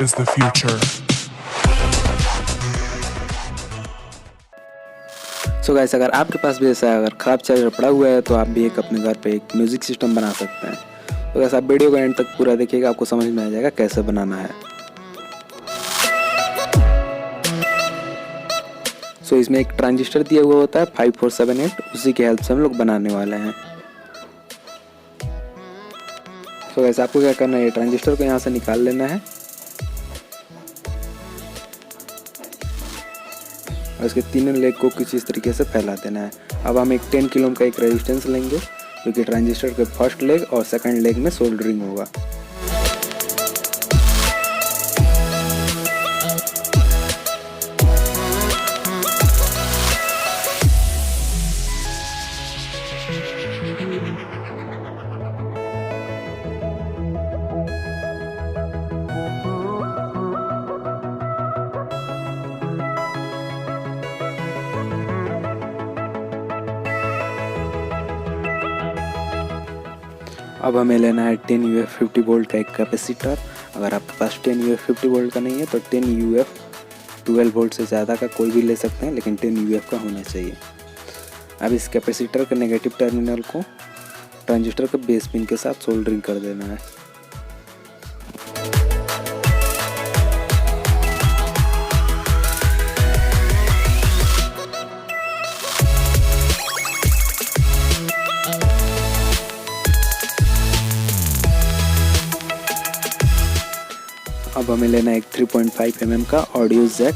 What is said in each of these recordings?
is the future. So guys, अगर आपके पास भी ऐसा अगर ख़राब चार्जर पड़ा हुआ है तो आप भी एक अपने घर पे एक म्यूज़िक सिस्टम बना सकते हैं। तो गाइस, आप वीडियो को एंड तक पूरा देखिएगा, आपको समझ में आ जाएगा कैसे बनाना है। सो इसमें एक ट्रांजिस्टर दिया हुआ होता है 5478, उसी की हेल्प से हम लोग बनाने वाले हैं। सो गाइस, आपको क्या करना है, ये ट्रांजिस्टर को यहाँ से निकाल लेना है और इसके तीनों लेग को कुछ इस तरीके से फैला देना है। अब हम एक 10 किलो ओम का एक रेजिस्टेंस लेंगे जो कि ट्रांजिस्टर के फर्स्ट लेग और सेकंड लेग में सोल्डरिंग होगा। अब हमें लेना है 10 UF 50 वोल्ट का एक कैपेसिटर। अगर आपके पास 10 UF 50 वोल्ट का नहीं है तो 10 UF 12 वोल्ट से ज़्यादा का कोई भी ले सकते हैं, लेकिन 10 UF का होना चाहिए। अब इस कैपेसिटर के नेगेटिव टर्मिनल को ट्रांजिस्टर के बेस पिन के साथ सोल्डरिंग कर देना है। अब हमें लेना है एक 3.5 mm का ऑडियो जैक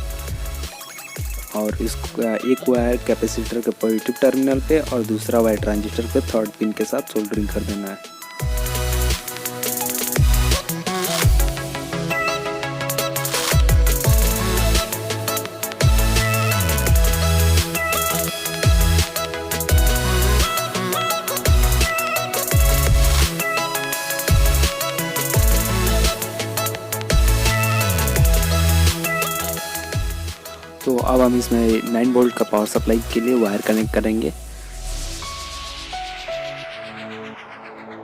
और इसका एक वायर कैपेसिटर के पॉजिटिव टर्मिनल पे और दूसरा वायर ट्रांजिस्टर के थर्ड पिन के साथ सोल्डरिंग कर देना है। तो अब हम इसमें 9 वोल्ट का पावर सप्लाई के लिए वायर कनेक्ट करेंगे।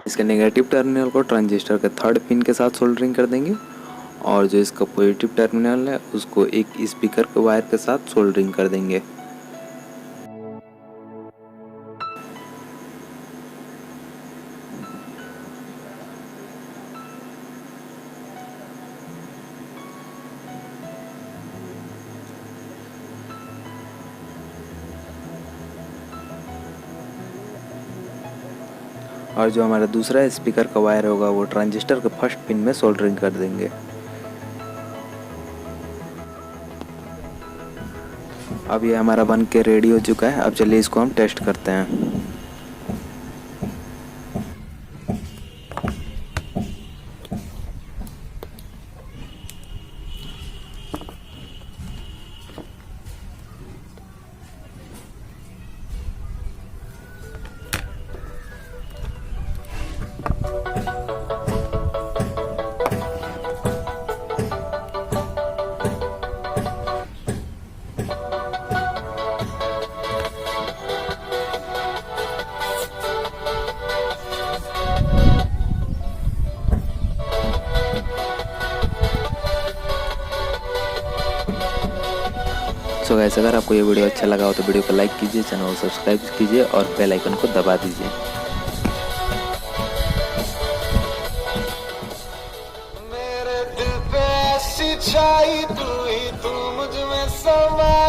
इसके नेगेटिव टर्मिनल को ट्रांजिस्टर के थर्ड पिन के साथ सोल्डरिंग कर देंगे और जो इसका पॉजिटिव टर्मिनल है उसको एक स्पीकर के वायर के साथ सोल्डरिंग कर देंगे। और जो हमारा दूसरा स्पीकर का वायर होगा वो ट्रांजिस्टर के फर्स्ट पिन में सोल्डरिंग कर देंगे। अब ये हमारा बन के रेडी हो चुका है। अब चलिए इसको हम टेस्ट करते हैं। सो गाइस, अगर आपको ये वीडियो अच्छा लगा हो तो वीडियो को लाइक कीजिए, चैनल को सब्सक्राइब कीजिए और बेल आइकन को दबा दीजिए। मेरे दिल पे ऐसी छाई तू ही तू मुझ में समा